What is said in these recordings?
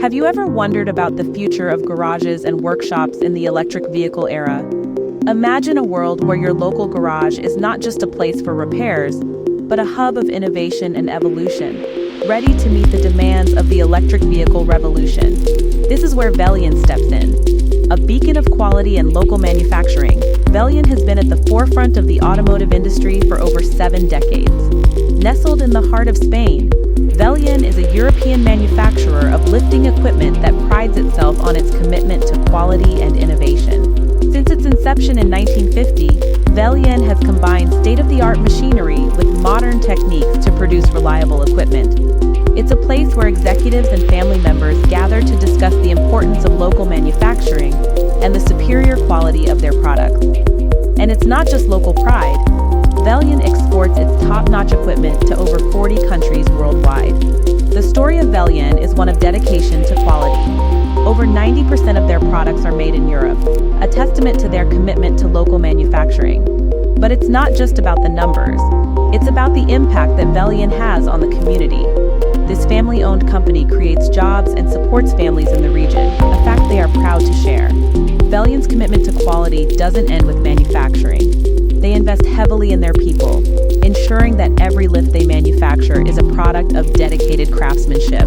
Have you ever wondered about the future of garages and workshops in the electric vehicle era? Imagine a world where your local garage is not just a place for repairs, but a hub of innovation and evolution, ready to meet the demands of the electric vehicle revolution. This is where Velyen steps in. A beacon of quality and local manufacturing, Velyen has been at the forefront of the automotive industry for over 7 decades. Nestled in the heart of Spain, Velyen is a European manufacturer of lifting equipment that prides itself on its commitment to quality and innovation. Since its inception in 1950, Velyen has combined state-of-the-art machinery with modern techniques to produce reliable equipment. It's a place where executives and family members gather to discuss the importance of local manufacturing and the superior quality of their products. And it's not just local pride. Velyen exports its top-notch equipment to over 40 countries worldwide. The story of Velyen is one of dedication to quality. Over 90% of their products are made in Europe, a testament to their commitment to local manufacturing. But it's not just about the numbers. It's about the impact that Velyen has on the community. This family-owned company creates jobs and supports families in the region, a fact they are proud to share. Velyen's commitment to quality doesn't end with manufacturing. They invest heavily in their people, ensuring that every lift they manufacture is a product of dedicated craftsmanship.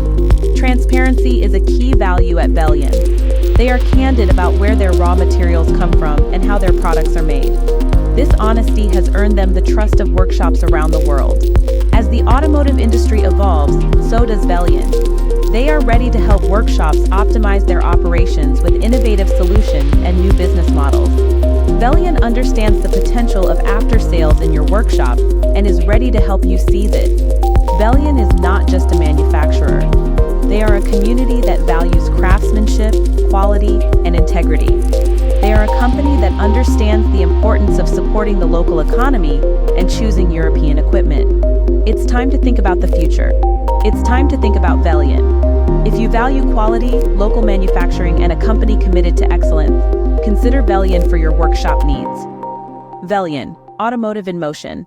Transparency is a key value at Velyen. They are candid about where their raw materials come from and how their products are made. This honesty has earned them the trust of workshops around the world. As the automotive industry evolves, so does Velyen. They are ready to help workshops optimize their operations with innovative solutions and new business models. Velyen understands the potential of after-sales in your workshop and is ready to help you seize it. Velyen is not just a manufacturer. They are a community that values craftsmanship, quality, and integrity. They are a company that understands the importance of supporting the local economy and choosing European equipment. It's time to think about the future. It's time to think about Velyen. If you value quality, local manufacturing, and a company committed to excellence, consider Velyen for your workshop needs. Velyen, automotive in motion.